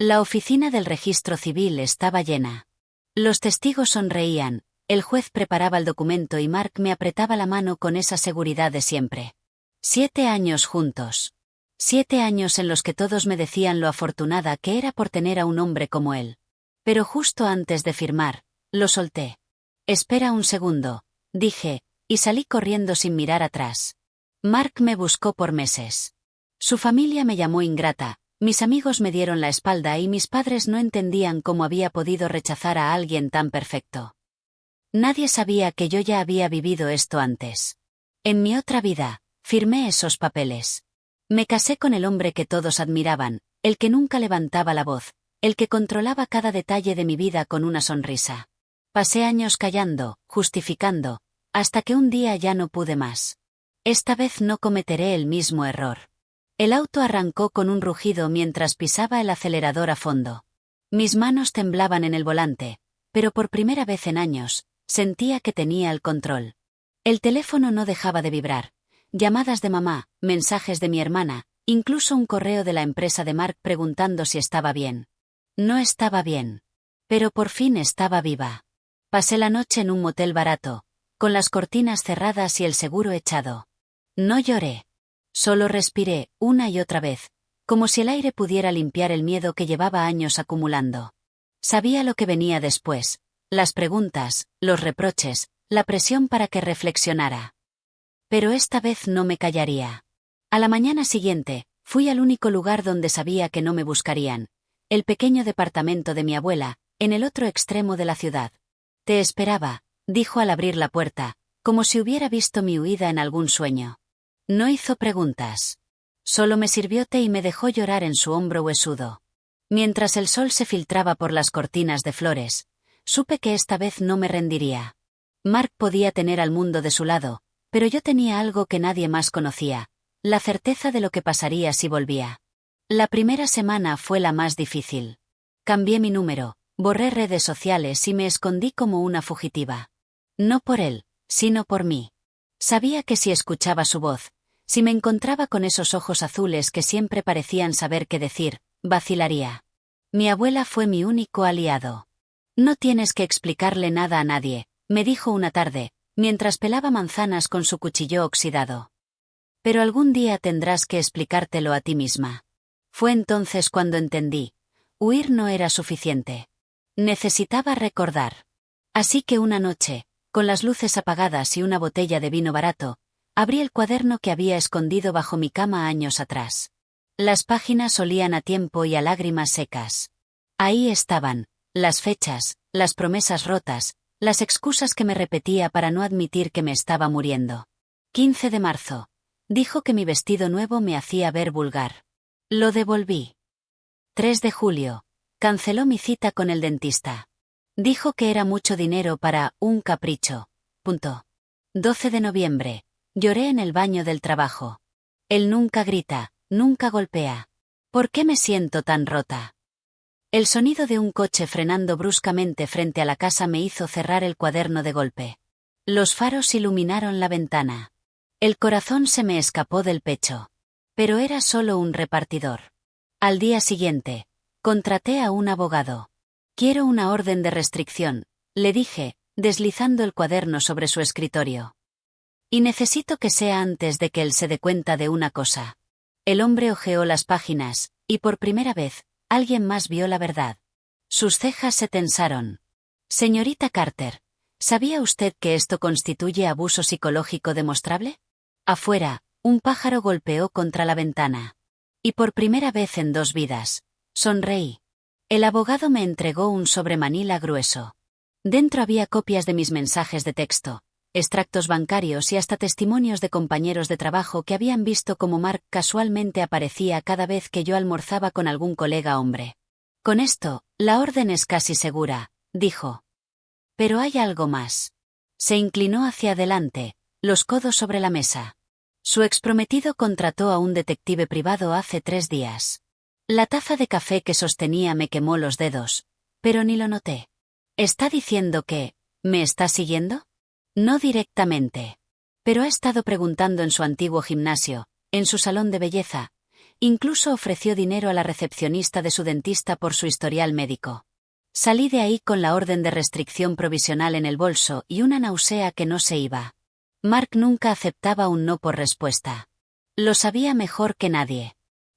La oficina del registro civil estaba llena. Los testigos sonreían, el juez preparaba el documento y Mark me apretaba la mano con esa seguridad de siempre. 7 años juntos. 7 años en los que todos me decían lo afortunada que era por tener a un hombre como él. Pero justo antes de firmar, lo solté. Espera un segundo, dije, y salí corriendo sin mirar atrás. Mark me buscó por meses. Su familia me llamó ingrata, mis amigos me dieron la espalda y mis padres no entendían cómo había podido rechazar a alguien tan perfecto. Nadie sabía que yo ya había vivido esto antes. En mi otra vida, firmé esos papeles. Me casé con el hombre que todos admiraban, el que nunca levantaba la voz, el que controlaba cada detalle de mi vida con una sonrisa. Pasé años callando, justificando, hasta que un día ya no pude más. Esta vez no cometeré el mismo error. El auto arrancó con un rugido mientras pisaba el acelerador a fondo. Mis manos temblaban en el volante, pero por primera vez en años, sentía que tenía el control. El teléfono no dejaba de vibrar. Llamadas de mamá, mensajes de mi hermana, incluso un correo de la empresa de Mark preguntando si estaba bien. No estaba bien. Pero por fin estaba viva. Pasé la noche en un motel barato, con las cortinas cerradas y el seguro echado. No lloré. Solo respiré, una y otra vez, como si el aire pudiera limpiar el miedo que llevaba años acumulando. Sabía lo que venía después, las preguntas, los reproches, la presión para que reflexionara. Pero esta vez no me callaría. A la mañana siguiente, fui al único lugar donde sabía que no me buscarían, el pequeño departamento de mi abuela, en el otro extremo de la ciudad. Te esperaba, dijo al abrir la puerta, como si hubiera visto mi huida en algún sueño. No hizo preguntas. Solo me sirvió té y me dejó llorar en su hombro huesudo. Mientras el sol se filtraba por las cortinas de flores, supe que esta vez no me rendiría. Mark podía tener al mundo de su lado, pero yo tenía algo que nadie más conocía, la certeza de lo que pasaría si volvía. La primera semana fue la más difícil. Cambié mi número, borré redes sociales y me escondí como una fugitiva. No por él, sino por mí. Sabía que si escuchaba su voz, si me encontraba con esos ojos azules que siempre parecían saber qué decir, vacilaría. Mi abuela fue mi único aliado. No tienes que explicarle nada a nadie, me dijo una tarde, mientras pelaba manzanas con su cuchillo oxidado. Pero algún día tendrás que explicártelo a ti misma. Fue entonces cuando entendí. Huir no era suficiente. Necesitaba recordar. Así que una noche, con las luces apagadas y una botella de vino barato, abrí el cuaderno que había escondido bajo mi cama años atrás. Las páginas olían a tiempo y a lágrimas secas. Ahí estaban, las fechas, las promesas rotas, las excusas que me repetía para no admitir que me estaba muriendo. 15 de marzo. Dijo que mi vestido nuevo me hacía ver vulgar. Lo devolví. 3 de julio. Canceló mi cita con el dentista. Dijo que era mucho dinero para un capricho. 12 de noviembre. Lloré en el baño del trabajo. Él nunca grita, nunca golpea. ¿Por qué me siento tan rota? El sonido de un coche frenando bruscamente frente a la casa me hizo cerrar el cuaderno de golpe. Los faros iluminaron la ventana. El corazón se me escapó del pecho. Pero era solo un repartidor. Al día siguiente, contraté a un abogado. Quiero una orden de restricción, le dije, deslizando el cuaderno sobre su escritorio. Y necesito que sea antes de que él se dé cuenta de una cosa. El hombre hojeó las páginas, y por primera vez, alguien más vio la verdad. Sus cejas se tensaron. Señorita Carter, ¿sabía usted que esto constituye abuso psicológico demostrable? Afuera, un pájaro golpeó contra la ventana. Y por primera vez en 2 vidas, sonreí. El abogado me entregó un sobre manila grueso. Dentro había copias de mis mensajes de texto, extractos bancarios y hasta testimonios de compañeros de trabajo que habían visto cómo Mark casualmente aparecía cada vez que yo almorzaba con algún colega hombre. Con esto, la orden es casi segura, dijo. Pero hay algo más. Se inclinó hacia adelante, los codos sobre la mesa. Su exprometido contrató a un detective privado hace 3 días. La taza de café que sostenía me quemó los dedos, pero ni lo noté. ¿Está diciendo que me está siguiendo? No directamente. Pero ha estado preguntando en su antiguo gimnasio, en su salón de belleza, Incluso ofreció dinero a la recepcionista de su dentista por su historial médico. Salí de ahí con la orden de restricción provisional en el bolso y una náusea que no se iba. Mark nunca aceptaba un no por respuesta. Lo sabía mejor que nadie.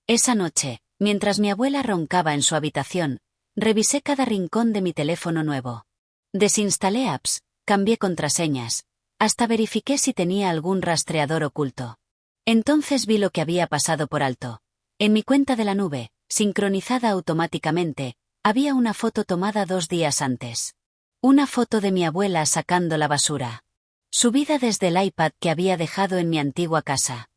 Esa noche, mientras mi abuela roncaba en su habitación, revisé cada rincón de mi teléfono nuevo. Desinstalé apps, cambié contraseñas, hasta verifiqué si tenía algún rastreador oculto. Entonces vi lo que había pasado por alto. En mi cuenta de la nube, sincronizada automáticamente, había una foto tomada 2 días antes. Una foto de mi abuela sacando la basura. Subida desde el iPad que había dejado en mi antigua casa.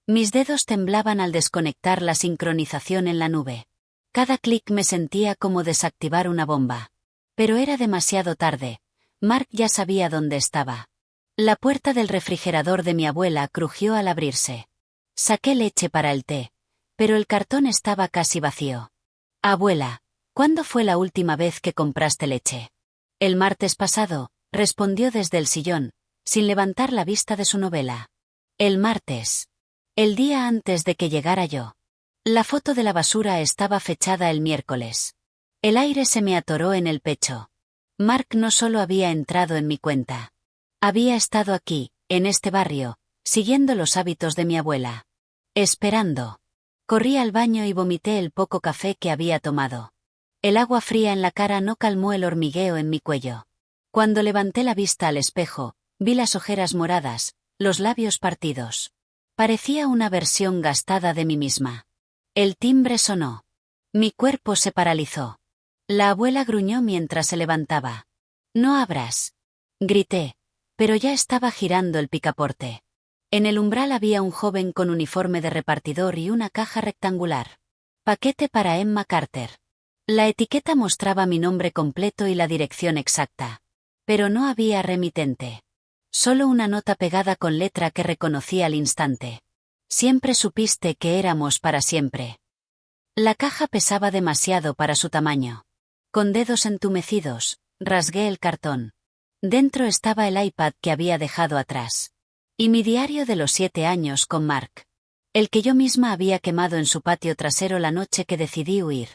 Mis dedos temblaban al desconectar la sincronización en la nube. Cada clic me sentía como desactivar una bomba. Pero era demasiado tarde. Mark ya sabía dónde estaba. La puerta del refrigerador de mi abuela crujió al abrirse. Saqué leche para el té, pero el cartón estaba casi vacío. Abuela, ¿cuándo fue la última vez que compraste leche? El martes pasado, respondió desde el sillón, sin levantar la vista de su novela. El martes. El día antes de que llegara yo. La foto de la basura estaba fechada el miércoles. El aire se me atoró en el pecho. Mark no solo había entrado en mi cuenta. Había estado aquí, en este barrio, siguiendo los hábitos de mi abuela. Esperando. Corrí al baño y vomité el poco café que había tomado. El agua fría en la cara no calmó el hormigueo en mi cuello. Cuando levanté la vista al espejo, vi las ojeras moradas, los labios partidos. Parecía una versión gastada de mí misma. El timbre sonó. Mi cuerpo se paralizó. La abuela gruñó mientras se levantaba. «No abras», grité, pero ya estaba girando el picaporte. En el umbral había un joven con uniforme de repartidor y una caja rectangular. Paquete para Emma Carter. La etiqueta mostraba mi nombre completo y la dirección exacta. Pero no había remitente. Solo una nota pegada con letra que reconocí al instante. Siempre supiste que éramos para siempre. La caja pesaba demasiado para su tamaño. Con dedos entumecidos, rasgué el cartón. Dentro estaba el iPad que había dejado atrás. Y mi diario de los 7 años con Mark. El que yo misma había quemado en su patio trasero la noche que decidí huir.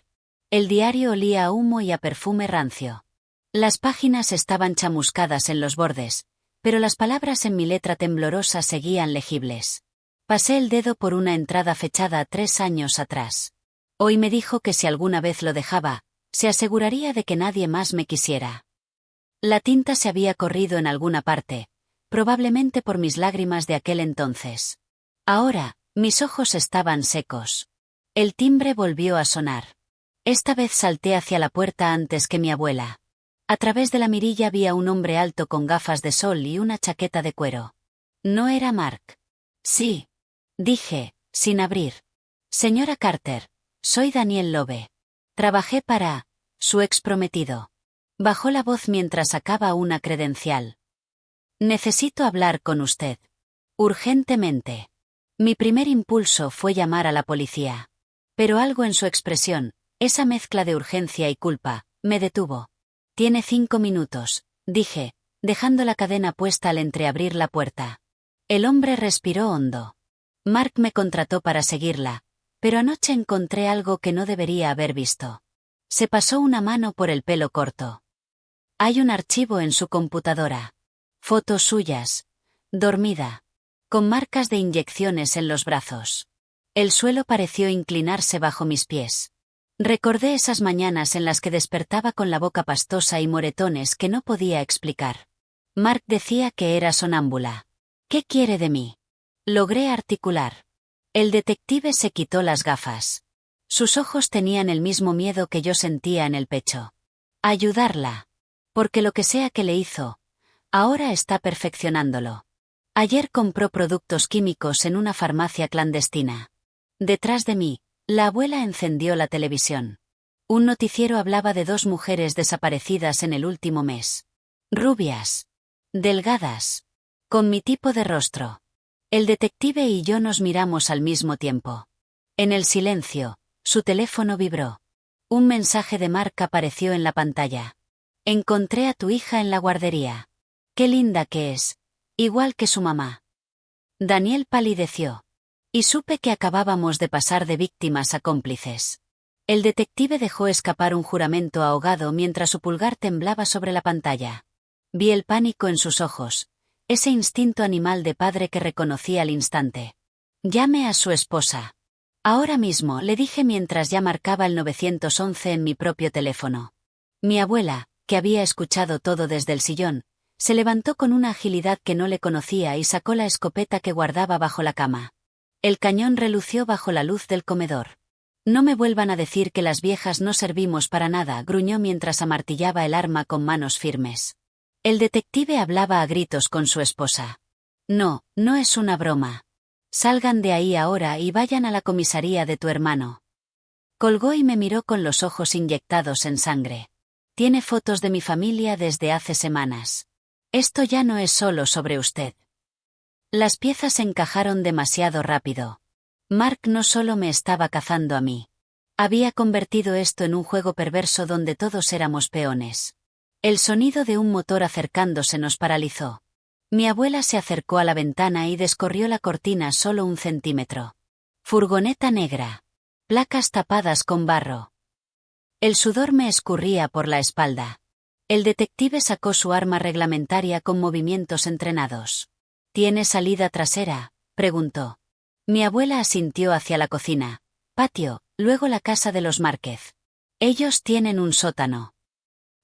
El diario olía a humo y a perfume rancio. Las páginas estaban chamuscadas en los bordes, pero las palabras en mi letra temblorosa seguían legibles. Pasé el dedo por una entrada fechada 3 años atrás. Hoy me dijo que si alguna vez lo dejaba, se aseguraría de que nadie más me quisiera. La tinta se había corrido en alguna parte, probablemente por mis lágrimas de aquel entonces. Ahora, mis ojos estaban secos. El timbre volvió a sonar. Esta vez salté hacia la puerta antes que mi abuela. A través de la mirilla vi a un hombre alto con gafas de sol y una chaqueta de cuero. No era Mark. Sí, dije, sin abrir. Señora Carter, soy Daniel Lowe. Trabajé para su ex prometido. Bajó la voz mientras sacaba una credencial. Necesito hablar con usted. Urgentemente. Mi primer impulso fue llamar a la policía. Pero algo en su expresión, esa mezcla de urgencia y culpa, me detuvo. Tiene 5 minutos, dije, dejando la cadena puesta al entreabrir la puerta. El hombre respiró hondo. Mark me contrató para seguirla, pero anoche encontré algo que no debería haber visto. Se pasó una mano por el pelo corto. Hay un archivo en su computadora. Fotos suyas. Dormida. Con marcas de inyecciones en los brazos. El suelo pareció inclinarse bajo mis pies. Recordé esas mañanas en las que despertaba con la boca pastosa y moretones que no podía explicar. Mark decía que era sonámbula. ¿Qué quiere de mí? Logré articular. El detective se quitó las gafas. Sus ojos tenían el mismo miedo que yo sentía en el pecho. Ayudarla. Porque lo que sea que le hizo, ahora está perfeccionándolo. Ayer compró productos químicos en una farmacia clandestina. Detrás de mí, la abuela encendió la televisión. Un noticiero hablaba de 2 mujeres desaparecidas en el último mes. Rubias. Delgadas. Con mi tipo de rostro. El detective y yo nos miramos al mismo tiempo. En el silencio, su teléfono vibró. Un mensaje de Mark apareció en la pantalla. Encontré a tu hija en la guardería. Qué linda que es. Igual que su mamá. Daniel palideció. Y supe que acabábamos de pasar de víctimas a cómplices. El detective dejó escapar un juramento ahogado mientras su pulgar temblaba sobre la pantalla. Vi el pánico en sus ojos, ese instinto animal de padre que reconocí al instante. Llame a su esposa. Ahora mismo, le dije mientras ya marcaba el 911 en mi propio teléfono. Mi abuela, que había escuchado todo desde el sillón, se levantó con una agilidad que no le conocía y sacó la escopeta que guardaba bajo la cama. El cañón relució bajo la luz del comedor. No me vuelvan a decir que las viejas no servimos para nada, gruñó mientras amartillaba el arma con manos firmes. El detective hablaba a gritos con su esposa. No, no es una broma. Salgan de ahí ahora y vayan a la comisaría de tu hermano. Colgó y me miró con los ojos inyectados en sangre. Tiene fotos de mi familia desde hace semanas. Esto ya no es solo sobre usted. Las piezas encajaron demasiado rápido. Mark no solo me estaba cazando a mí. Había convertido esto en un juego perverso donde todos éramos peones. El sonido de un motor acercándose nos paralizó. Mi abuela se acercó a la ventana y descorrió la cortina solo 1 centímetro. Furgoneta negra. Placas tapadas con barro. El sudor me escurría por la espalda. El detective sacó su arma reglamentaria con movimientos entrenados. ¿Tiene salida trasera?, preguntó. Mi abuela asintió hacia la cocina, patio, luego la casa de los Márquez. Ellos tienen un sótano.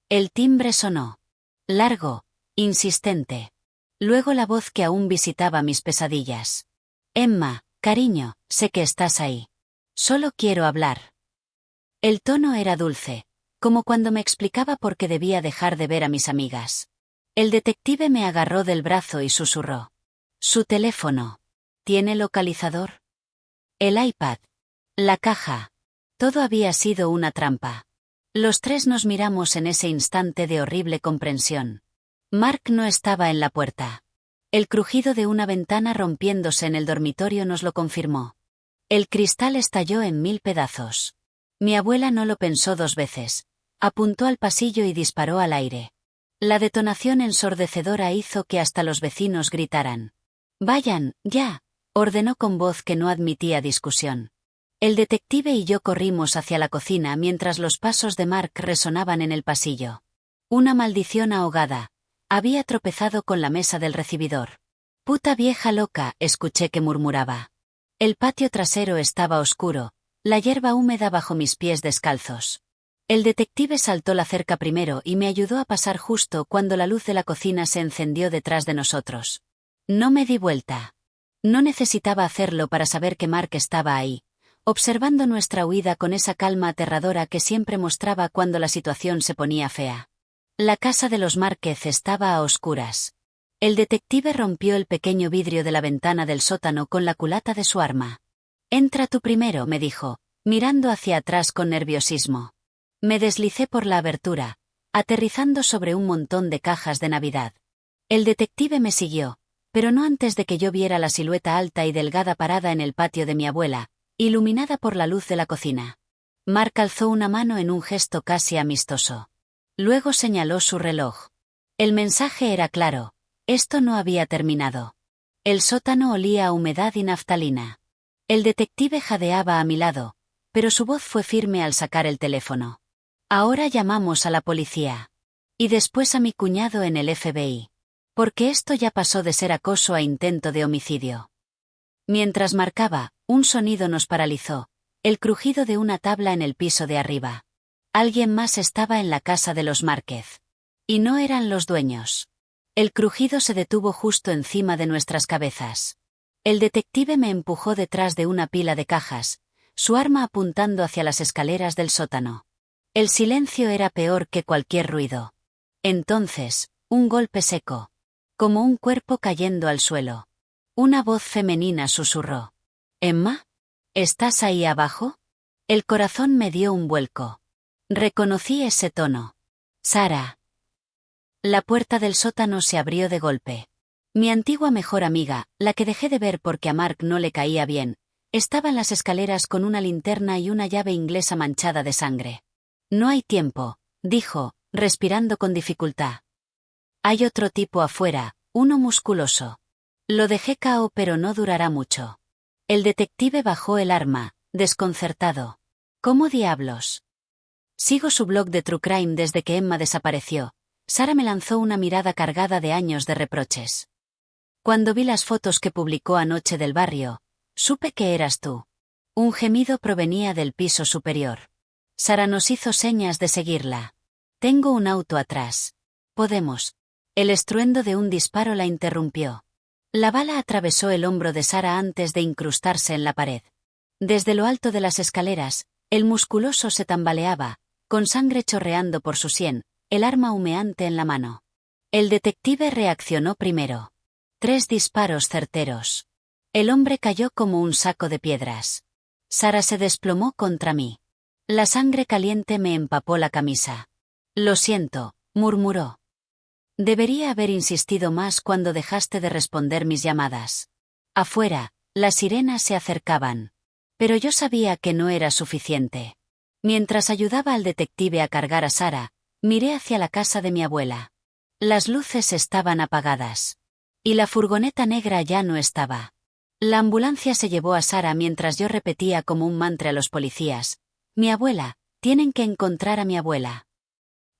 El timbre sonó. Largo, insistente. Luego la voz que aún visitaba mis pesadillas. Emma, cariño, sé que estás ahí. Solo quiero hablar. El tono era dulce, como cuando me explicaba por qué debía dejar de ver a mis amigas. El detective me agarró del brazo y susurró. Su teléfono. ¿Tiene localizador? El iPad. La caja. Todo había sido una trampa. Los tres nos miramos en ese instante de horrible comprensión. Mark no estaba en la puerta. El crujido de una ventana rompiéndose en el dormitorio nos lo confirmó. El cristal estalló en 1000 pedazos. Mi abuela no lo pensó 2 veces. Apuntó al pasillo y disparó al aire. La detonación ensordecedora hizo que hasta los vecinos gritaran. «Vayan, ya», ordenó con voz que no admitía discusión. El detective y yo corrimos hacia la cocina mientras los pasos de Mark resonaban en el pasillo. Una maldición ahogada. Había tropezado con la mesa del recibidor. «Puta vieja loca», escuché que murmuraba. El patio trasero estaba oscuro, la hierba húmeda bajo mis pies descalzos. El detective saltó la cerca primero y me ayudó a pasar justo cuando la luz de la cocina se encendió detrás de nosotros. No me di vuelta. No necesitaba hacerlo para saber que Mark estaba ahí, observando nuestra huida con esa calma aterradora que siempre mostraba cuando la situación se ponía fea. La casa de los Márquez estaba a oscuras. El detective rompió el pequeño vidrio de la ventana del sótano con la culata de su arma. «Entra tú primero», me dijo, mirando hacia atrás con nerviosismo. Me deslicé por la abertura, aterrizando sobre un montón de cajas de Navidad. El detective me siguió, pero no antes de que yo viera la silueta alta y delgada parada en el patio de mi abuela, iluminada por la luz de la cocina. Mark alzó una mano en un gesto casi amistoso. Luego señaló su reloj. El mensaje era claro: esto no había terminado. El sótano olía a humedad y naftalina. El detective jadeaba a mi lado, pero su voz fue firme al sacar el teléfono. «Ahora llamamos a la policía. Y después a mi cuñado en el FBI. Porque esto ya pasó de ser acoso a intento de homicidio». Mientras marcaba, un sonido nos paralizó, el crujido de una tabla en el piso de arriba. Alguien más estaba en la casa de los Márquez. Y no eran los dueños. El crujido se detuvo justo encima de nuestras cabezas. El detective me empujó detrás de una pila de cajas, su arma apuntando hacia las escaleras del sótano. El silencio era peor que cualquier ruido. Entonces, un golpe seco. Como un cuerpo cayendo al suelo. Una voz femenina susurró. «¿Emma? ¿Estás ahí abajo?» El corazón me dio un vuelco. Reconocí ese tono. «Sara». La puerta del sótano se abrió de golpe. Mi antigua mejor amiga, la que dejé de ver porque a Mark no le caía bien, estaba en las escaleras con una linterna y una llave inglesa manchada de sangre. «No hay tiempo», dijo, respirando con dificultad. «Hay otro tipo afuera, uno musculoso. Lo dejé cao pero no durará mucho». El detective bajó el arma, desconcertado. ¿Cómo diablos? Sigo su blog de True Crime desde que Emma desapareció. Sara me lanzó una mirada cargada de años de reproches. Cuando vi las fotos que publicó anoche del barrio, supe que eras tú. Un gemido provenía del piso superior. Sara nos hizo señas de seguirla. Tengo un auto atrás. Podemos. El estruendo de un disparo la interrumpió. La bala atravesó el hombro de Sara antes de incrustarse en la pared. Desde lo alto de las escaleras, el musculoso se tambaleaba, con sangre chorreando por su sien, el arma humeante en la mano. El detective reaccionó primero. 3 disparos certeros. El hombre cayó como un saco de piedras. Sara se desplomó contra mí. La sangre caliente me empapó la camisa. Lo siento, murmuró. Debería haber insistido más cuando dejaste de responder mis llamadas. Afuera, las sirenas se acercaban. Pero yo sabía que no era suficiente. Mientras ayudaba al detective a cargar a Sara, miré hacia la casa de mi abuela. Las luces estaban apagadas. Y la furgoneta negra ya no estaba. La ambulancia se llevó a Sara mientras yo repetía como un mantra a los policías. Mi abuela, tienen que encontrar a mi abuela.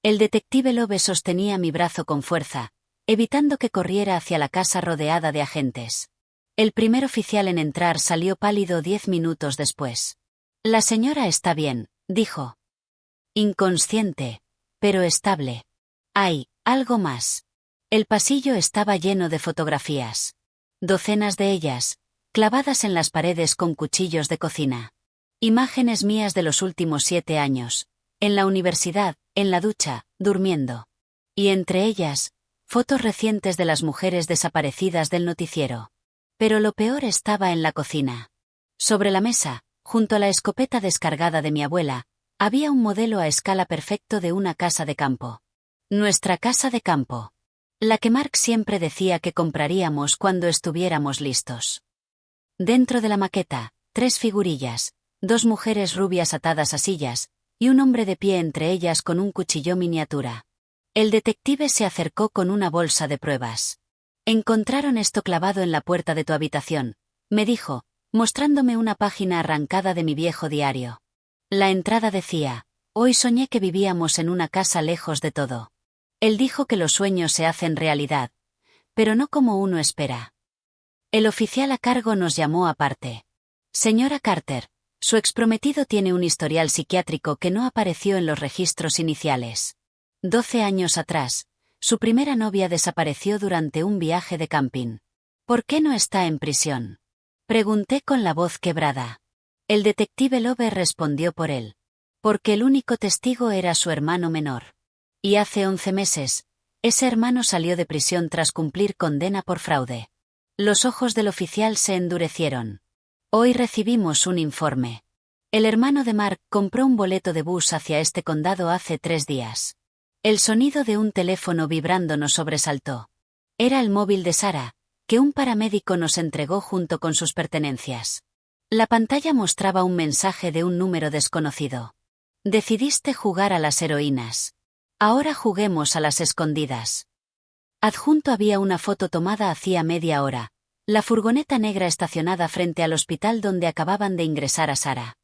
El detective Lobe sostenía mi brazo con fuerza, evitando que corriera hacia la casa rodeada de agentes. El primer oficial en entrar salió pálido 10 minutos después. La señora está bien, dijo. Inconsciente, pero estable. Hay algo más. El pasillo estaba lleno de fotografías. Docenas de ellas, clavadas en las paredes con cuchillos de cocina. Imágenes mías de los últimos 7 años. En la universidad, en la ducha, durmiendo. Y entre ellas, fotos recientes de las mujeres desaparecidas del noticiero. Pero lo peor estaba en la cocina. Sobre la mesa, junto a la escopeta descargada de mi abuela, había un modelo a escala perfecto de una casa de campo. Nuestra casa de campo. La que Mark siempre decía que compraríamos cuando estuviéramos listos. Dentro de la maqueta, 3 figurillas, 2 mujeres rubias atadas a sillas, y un hombre de pie entre ellas con un cuchillo miniatura. El detective se acercó con una bolsa de pruebas. Encontraron esto clavado en la puerta de tu habitación, me dijo, mostrándome una página arrancada de mi viejo diario. La entrada decía, hoy soñé que vivíamos en una casa lejos de todo. Él dijo que los sueños se hacen realidad, pero no como uno espera. El oficial a cargo nos llamó aparte. Señora Carter, su exprometido tiene un historial psiquiátrico que no apareció en los registros iniciales. 12 años atrás, su primera novia desapareció durante un viaje de camping. ¿Por qué no está en prisión? Pregunté con la voz quebrada. El detective Lobe respondió por él. Porque el único testigo era su hermano menor. Y hace 11 meses, ese hermano salió de prisión tras cumplir condena por fraude. Los ojos del oficial se endurecieron. Hoy recibimos un informe. El hermano de Mark compró un boleto de bus hacia este condado hace 3 días. El sonido de un teléfono vibrando nos sobresaltó. Era el móvil de Sara, que un paramédico nos entregó junto con sus pertenencias. La pantalla mostraba un mensaje de un número desconocido. Decidiste jugar a las heroínas. Ahora juguemos a las escondidas. Adjunto había una foto tomada hacía media hora. La furgoneta negra estacionada frente al hospital donde acababan de ingresar a Sara.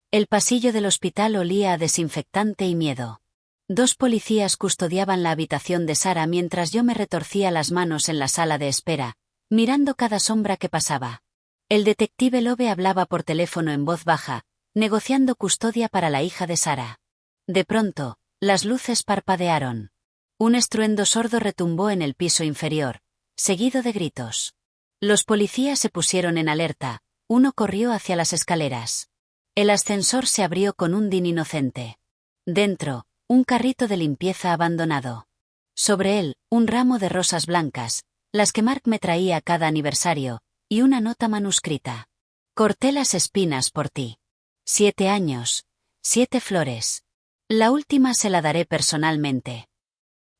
El pasillo del hospital olía a desinfectante y miedo. 2 policías custodiaban la habitación de Sara mientras yo me retorcía las manos en la sala de espera, mirando cada sombra que pasaba. El detective Lobe hablaba por teléfono en voz baja, negociando custodia para la hija de Sara. De pronto, las luces parpadearon. Un estruendo sordo retumbó en el piso inferior, seguido de gritos. Los policías se pusieron en alerta, uno corrió hacia las escaleras. El ascensor se abrió con un din inocente. Dentro, un carrito de limpieza abandonado. Sobre él, un ramo de rosas blancas, las que Mark me traía cada aniversario, y una nota manuscrita. Corté las espinas por ti. 7 años, 7 flores. La última se la daré personalmente.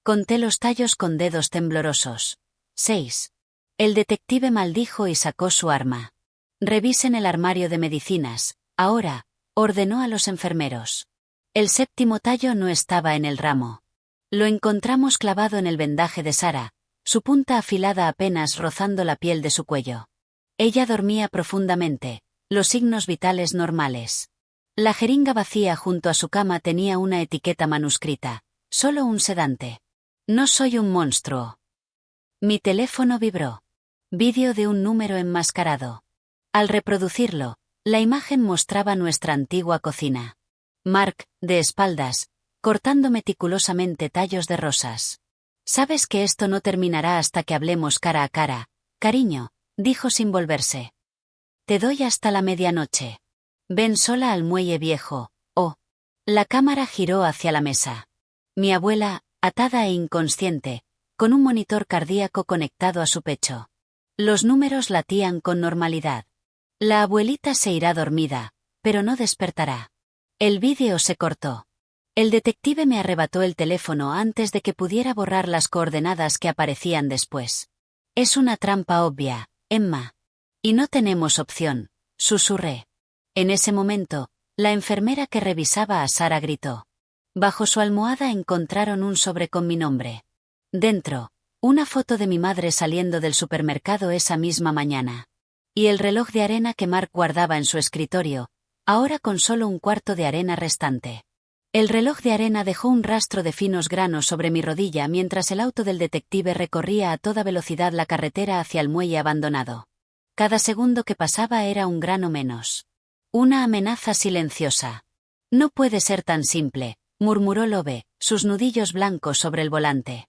Conté los tallos con dedos temblorosos. 6. El detective maldijo y sacó su arma. Revisen el armario de medicinas, ahora, ordenó a los enfermeros. El 7º tallo no estaba en el ramo. Lo encontramos clavado en el vendaje de Sara, su punta afilada apenas rozando la piel de su cuello. Ella dormía profundamente, los signos vitales normales. La jeringa vacía junto a su cama tenía una etiqueta manuscrita, solo un sedante. No soy un monstruo. Mi teléfono vibró. Vídeo de un número enmascarado. Al reproducirlo, la imagen mostraba nuestra antigua cocina. Mark, de espaldas, cortando meticulosamente tallos de rosas. Sabes que esto no terminará hasta que hablemos cara a cara, cariño, dijo sin volverse. Te doy hasta la medianoche. Ven sola al muelle viejo, oh. La cámara giró hacia la mesa. Mi abuela, atada e inconsciente, con un monitor cardíaco conectado a su pecho. Los números latían con normalidad. La abuelita se irá dormida, pero no despertará. El vídeo se cortó. El detective me arrebató el teléfono antes de que pudiera borrar las coordenadas que aparecían después. Es una trampa obvia, Emma. Y no tenemos opción, susurré. En ese momento, la enfermera que revisaba a Sara gritó. Bajo su almohada encontraron un sobre con mi nombre. Dentro, una foto de mi madre saliendo del supermercado esa misma mañana. Y el reloj de arena que Mark guardaba en su escritorio, ahora con solo un cuarto de arena restante. El reloj de arena dejó un rastro de finos granos sobre mi rodilla mientras el auto del detective recorría a toda velocidad la carretera hacia el muelle abandonado. Cada segundo que pasaba era un grano menos. Una amenaza silenciosa. No puede ser tan simple, murmuró Lobe, sus nudillos blancos sobre el volante.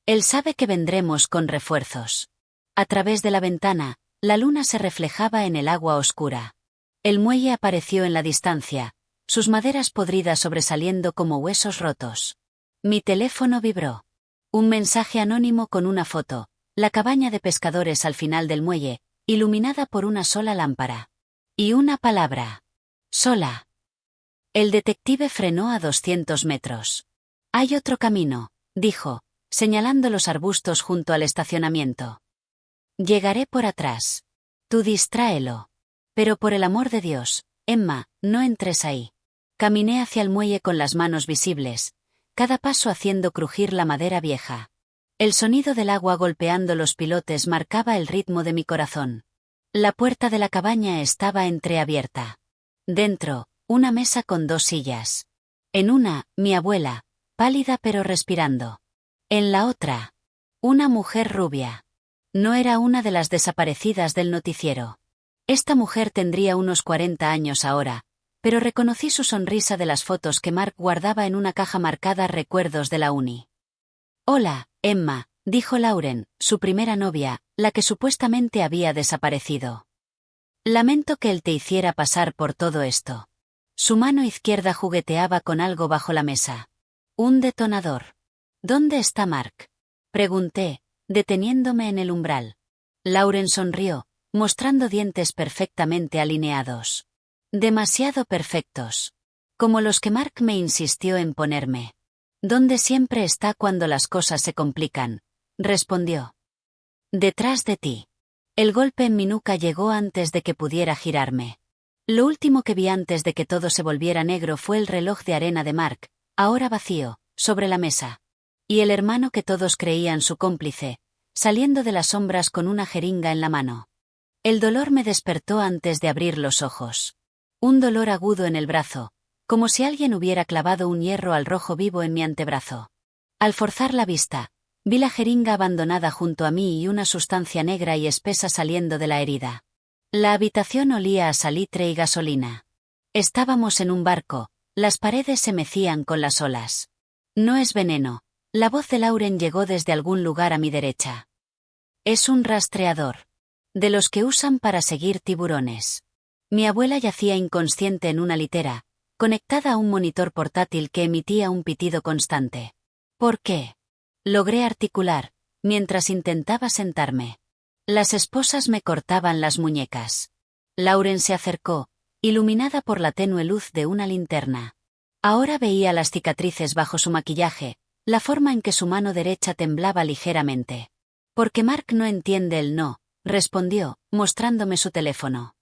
Él sabe que vendremos con refuerzos. A través de la ventana, la luna se reflejaba en el agua oscura. El muelle apareció en la distancia, sus maderas podridas sobresaliendo como huesos rotos. Mi teléfono vibró. Un mensaje anónimo con una foto, la cabaña de pescadores al final del muelle, iluminada por una sola lámpara. Y una palabra. Sola. El detective frenó a 200 metros. Hay otro camino, dijo, señalando los arbustos junto al estacionamiento. Llegaré por atrás. Tú distráelo. Pero por el amor de Dios, Emma, no entres ahí. Caminé hacia el muelle con las manos visibles, cada paso haciendo crujir la madera vieja. El sonido del agua golpeando los pilotes marcaba el ritmo de mi corazón. La puerta de la cabaña estaba entreabierta. Dentro, una mesa con 2 sillas. En una, mi abuela, pálida pero respirando. En la otra, una mujer rubia. No era una de las desaparecidas del noticiero. Esta mujer tendría unos 40 años ahora, pero reconocí su sonrisa de las fotos que Mark guardaba en una caja marcada Recuerdos de la uni. Hola, Emma, dijo Lauren, su primera novia, la que supuestamente había desaparecido. Lamento que él te hiciera pasar por todo esto. Su mano izquierda jugueteaba con algo bajo la mesa. Un detonador. ¿Dónde está Mark? Pregunté, deteniéndome en el umbral. Lauren sonrió, mostrando dientes perfectamente alineados. Demasiado perfectos. Como los que Mark me insistió en ponerme. ¿Dónde siempre está cuando las cosas se complican? Respondió. Detrás de ti. El golpe en mi nuca llegó antes de que pudiera girarme. Lo último que vi antes de que todo se volviera negro fue el reloj de arena de Mark, ahora vacío, sobre la mesa. Y el hermano que todos creían su cómplice, saliendo de las sombras con una jeringa en la mano. El dolor me despertó antes de abrir los ojos. Un dolor agudo en el brazo, como si alguien hubiera clavado un hierro al rojo vivo en mi antebrazo. Al forzar la vista, vi la jeringa abandonada junto a mí y una sustancia negra y espesa saliendo de la herida. La habitación olía a salitre y gasolina. Estábamos en un barco, las paredes se mecían con las olas. No es veneno. La voz de Lauren llegó desde algún lugar a mi derecha. Es un rastreador. De los que usan para seguir tiburones. Mi abuela yacía inconsciente en una litera, conectada a un monitor portátil que emitía un pitido constante. ¿Por qué? Logré articular, mientras intentaba sentarme. Las esposas me cortaban las muñecas. Lauren se acercó, iluminada por la tenue luz de una linterna. Ahora veía las cicatrices bajo su maquillaje, la forma en que su mano derecha temblaba ligeramente. Porque Mark no entiende el no, respondió, mostrándome su teléfono.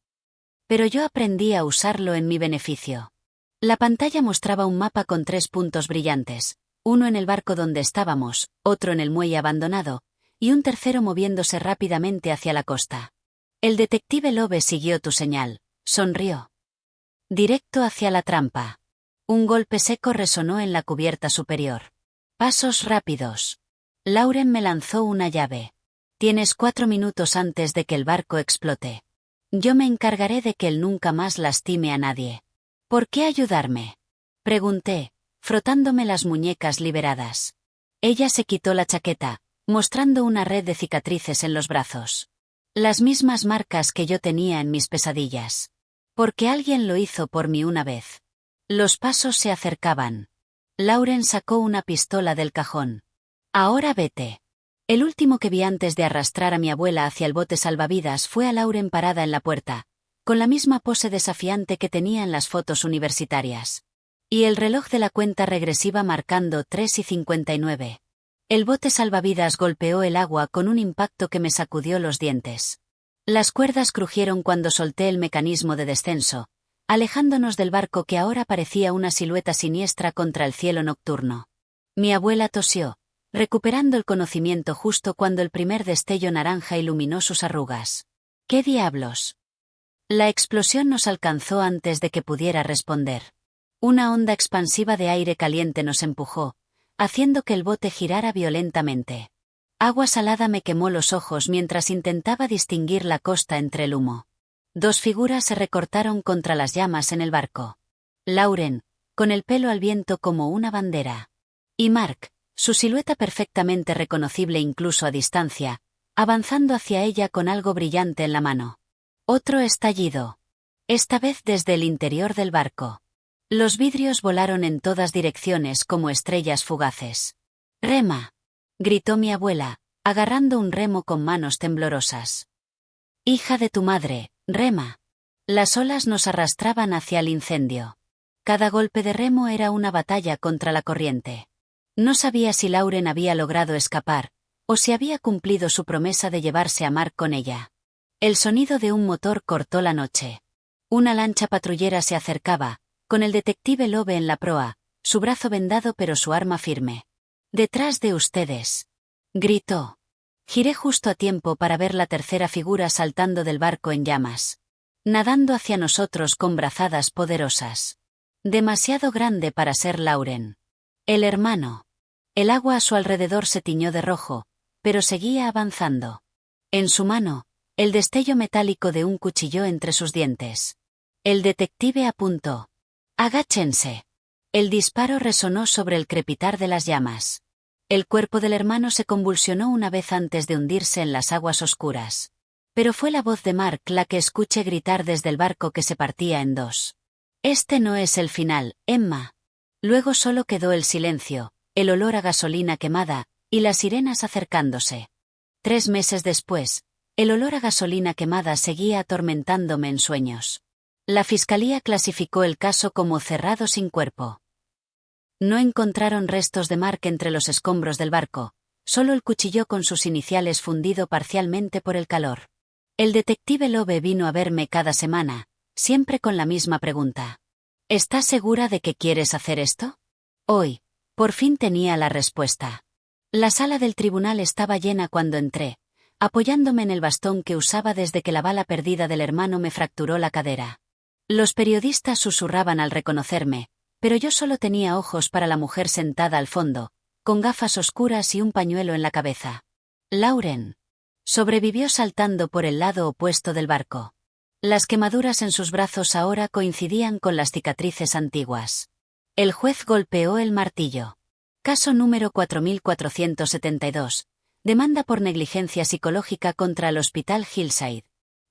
Pero yo aprendí a usarlo en mi beneficio. La pantalla mostraba un mapa con 3 puntos brillantes, uno en el barco donde estábamos, otro en el muelle abandonado, y un tercero moviéndose rápidamente hacia la costa. El detective Lowe siguió tu señal, sonrió. Directo hacia la trampa. Un golpe seco resonó en la cubierta superior. Pasos rápidos. Lauren me lanzó una llave. Tienes 4 minutos antes de que el barco explote. Yo me encargaré de que él nunca más lastime a nadie. ¿Por qué ayudarme? Pregunté, frotándome las muñecas liberadas. Ella se quitó la chaqueta, mostrando una red de cicatrices en los brazos. Las mismas marcas que yo tenía en mis pesadillas. Porque alguien lo hizo por mí una vez. Los pasos se acercaban. Lauren sacó una pistola del cajón. Ahora vete. El último que vi antes de arrastrar a mi abuela hacia el bote salvavidas fue a Lauren parada en la puerta, con la misma pose desafiante que tenía en las fotos universitarias. Y el reloj de la cuenta regresiva marcando 3:59. El bote salvavidas golpeó el agua con un impacto que me sacudió los dientes. Las cuerdas crujieron cuando solté el mecanismo de descenso, alejándonos del barco que ahora parecía una silueta siniestra contra el cielo nocturno. Mi abuela tosió, recuperando el conocimiento justo cuando el primer destello naranja iluminó sus arrugas. ¿Qué diablos? La explosión nos alcanzó antes de que pudiera responder. Una onda expansiva de aire caliente nos empujó, haciendo que el bote girara violentamente. Agua salada me quemó los ojos mientras intentaba distinguir la costa entre el humo. 2 figuras se recortaron contra las llamas en el barco. Lauren, con el pelo al viento como una bandera. Y Mark, su silueta perfectamente reconocible incluso a distancia, avanzando hacia ella con algo brillante en la mano. Otro estallido. Esta vez desde el interior del barco. Los vidrios volaron en todas direcciones como estrellas fugaces. «¡Rema!», gritó mi abuela, agarrando un remo con manos temblorosas. «Hija de tu madre, rema». Las olas nos arrastraban hacia el incendio. Cada golpe de remo era una batalla contra la corriente. No sabía si Lauren había logrado escapar, o si había cumplido su promesa de llevarse a Mark con ella. El sonido de un motor cortó la noche. Una lancha patrullera se acercaba, con el detective Lowe en la proa, su brazo vendado pero su arma firme. «Detrás de ustedes», gritó. Giré justo a tiempo para ver la tercera figura saltando del barco en llamas. Nadando hacia nosotros con brazadas poderosas. Demasiado grande para ser Lauren. El hermano. El agua a su alrededor se tiñó de rojo, pero seguía avanzando. En su mano, el destello metálico de un cuchillo entre sus dientes. El detective apuntó. «Agáchense». El disparo resonó sobre el crepitar de las llamas. El cuerpo del hermano se convulsionó una vez antes de hundirse en las aguas oscuras. Pero fue la voz de Mark la que escuché gritar desde el barco que se partía en dos. «Este no es el final, Emma». Luego solo quedó el silencio, el olor a gasolina quemada, y las sirenas acercándose. 3 meses después, el olor a gasolina quemada seguía atormentándome en sueños. La fiscalía clasificó el caso como cerrado sin cuerpo. No encontraron restos de Mark entre los escombros del barco, solo el cuchillo con sus iniciales fundido parcialmente por el calor. El detective Lowe vino a verme cada semana, siempre con la misma pregunta. «¿Estás segura de que quieres hacer esto?». Hoy, por fin tenía la respuesta. La sala del tribunal estaba llena cuando entré, apoyándome en el bastón que usaba desde que la bala perdida del hermano me fracturó la cadera. Los periodistas susurraban al reconocerme, pero yo solo tenía ojos para la mujer sentada al fondo, con gafas oscuras y un pañuelo en la cabeza. Lauren. Sobrevivió saltando por el lado opuesto del barco. Las quemaduras en sus brazos ahora coincidían con las cicatrices antiguas. El juez golpeó el martillo. Caso número 4472. Demanda por negligencia psicológica contra el Hospital Hillside.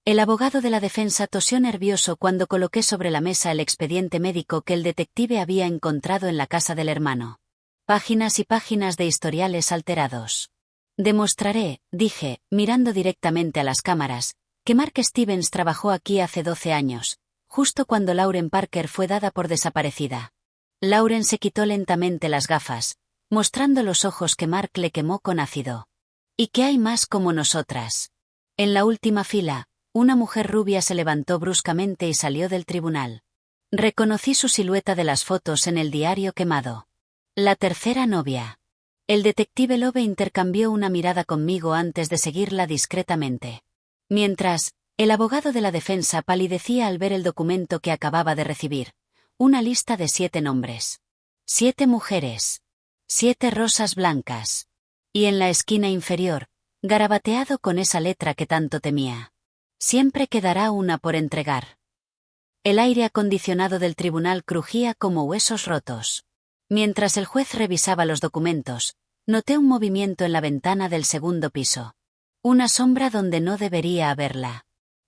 El abogado de la defensa tosió nervioso cuando coloqué sobre la mesa el expediente médico que el detective había encontrado en la casa del hermano. Páginas y páginas de historiales alterados. «Demostraré», dije, mirando directamente a las cámaras, que Mark Stevens trabajó aquí hace 12 años, justo cuando Lauren Parker fue dada por desaparecida. Lauren se quitó lentamente las gafas, mostrando los ojos que Mark le quemó con ácido. «¿Y qué hay más como nosotras?». En la última fila, una mujer rubia se levantó bruscamente y salió del tribunal. Reconocí su silueta de las fotos en el diario quemado. La tercera novia. El detective Lowe intercambió una mirada conmigo antes de seguirla discretamente. Mientras, El abogado de la defensa palidecía al ver el documento que acababa de recibir. Una lista de 7 nombres. 7 mujeres. 7 rosas blancas. Y en la esquina inferior, garabateado con esa letra que tanto temía. Siempre quedará una por entregar. El aire acondicionado del tribunal crujía como huesos rotos. Mientras el juez revisaba los documentos, noté un movimiento en la ventana del segundo piso. Una sombra donde no debería haberla.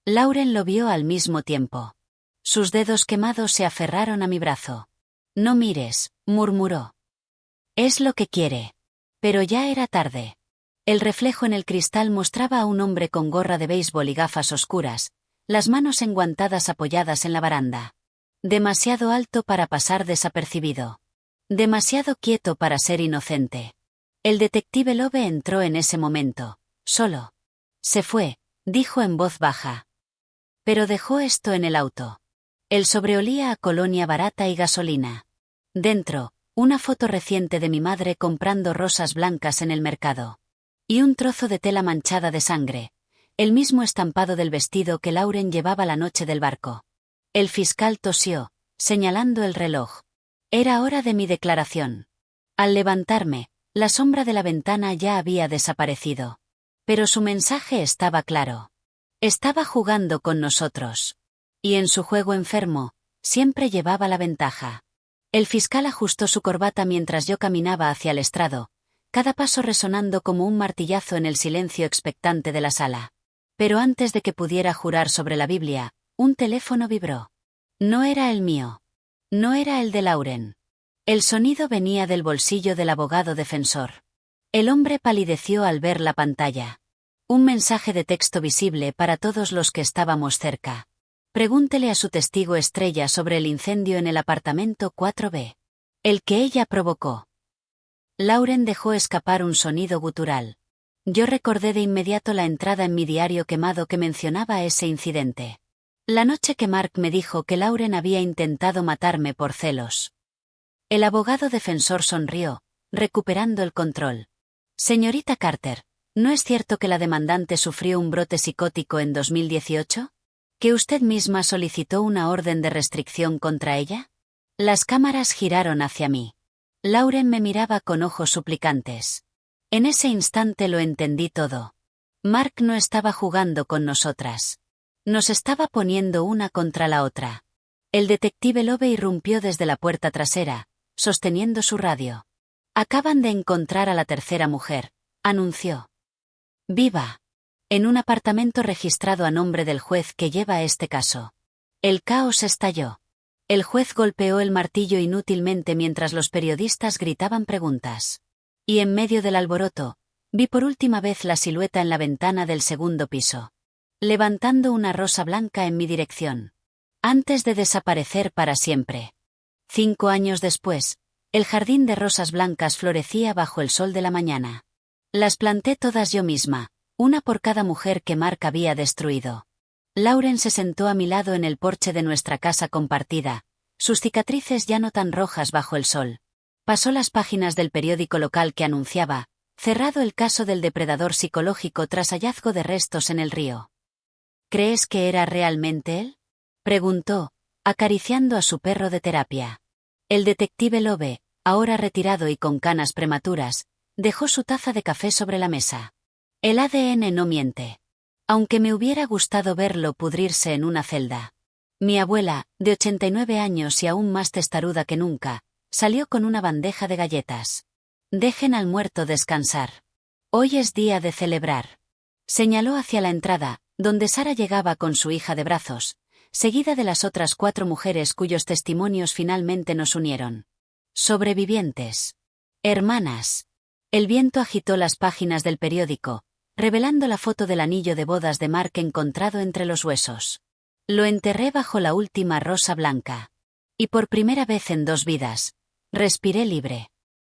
Lauren lo vio al mismo tiempo. Sus dedos quemados se aferraron a mi brazo. «No mires», murmuró. «Es lo que quiere». Pero ya era tarde. El reflejo en el cristal mostraba a un hombre con gorra de béisbol y gafas oscuras, las manos enguantadas apoyadas en la baranda. Demasiado alto para pasar desapercibido. Demasiado quieto para ser inocente. El detective Lowe entró en ese momento, solo. «Se fue», dijo en voz baja. Pero dejó esto en el auto. El sobre olía a colonia barata y gasolina. Dentro, una foto reciente de mi madre comprando rosas blancas en el mercado. Y un trozo de tela manchada de sangre, el mismo estampado del vestido que Lauren llevaba la noche del barco. El fiscal tosió, señalando el reloj. Era hora de mi declaración. Al levantarme, la sombra de la ventana ya había desaparecido. Pero su mensaje estaba claro. Estaba jugando con nosotros. Y en su juego enfermo, siempre llevaba la ventaja. El fiscal ajustó su corbata mientras yo caminaba hacia el estrado, cada paso resonando como un martillazo en el silencio expectante de la sala. Pero antes de que pudiera jurar sobre la Biblia, un teléfono vibró. No era el mío. No era el de Lauren. El sonido venía del bolsillo del abogado defensor. El hombre palideció al ver la pantalla. Un mensaje de texto visible para todos los que estábamos cerca. Pregúntele a su testigo estrella sobre el incendio en el apartamento 4B. El que ella provocó. Lauren dejó escapar un sonido gutural. Yo recordé de inmediato la entrada en mi diario quemado que mencionaba ese incidente. La noche que Mark me dijo que Lauren había intentado matarme por celos. El abogado defensor sonrió, recuperando el control. Señorita Carter, ¿no es cierto que la demandante sufrió un brote psicótico en 2018? ¿Que usted misma solicitó una orden de restricción contra ella? Las cámaras giraron hacia mí. Lauren me miraba con ojos suplicantes. En ese instante lo entendí todo. Mark no estaba jugando con nosotras. Nos estaba poniendo una contra la otra. El detective Lowe irrumpió desde la puerta trasera, sosteniendo su radio. Acaban de encontrar a la tercera mujer, anunció. ¡Viva! En un apartamento registrado a nombre del juez que lleva este caso. El caos estalló. El juez golpeó el martillo inútilmente mientras los periodistas gritaban preguntas. Y en medio del alboroto, vi por última vez la silueta en la ventana del segundo piso. Levantando una rosa blanca en mi dirección. Antes de desaparecer para siempre. 5 años después, el jardín de rosas blancas florecía bajo el sol de la mañana. Las planté todas yo misma, una por cada mujer que Mark había destruido. Lauren se sentó a mi lado en el porche de nuestra casa compartida, sus cicatrices ya no tan rojas bajo el sol. Pasó las páginas del periódico local que anunciaba, cerrado el caso del depredador psicológico tras hallazgo de restos en el río. ¿Crees que era realmente él?, preguntó, acariciando a su perro de terapia. El detective Lowe, ahora retirado y con canas prematuras, dejó su taza de café sobre la mesa. El ADN no miente. Aunque me hubiera gustado verlo pudrirse en una celda. Mi abuela, de 89 años y aún más testaruda que nunca, salió con una bandeja de galletas. Dejen al muerto descansar. Hoy es día de celebrar. Señaló hacia la entrada, donde Sara llegaba con su hija de brazos, seguida de las otras 4 mujeres cuyos testimonios finalmente nos unieron. Sobrevivientes. Hermanas. El viento agitó las páginas del periódico, revelando la foto del anillo de bodas de Mark encontrado entre los huesos. Lo enterré bajo la última rosa blanca. Y por primera vez en 2 vidas, respiré libre.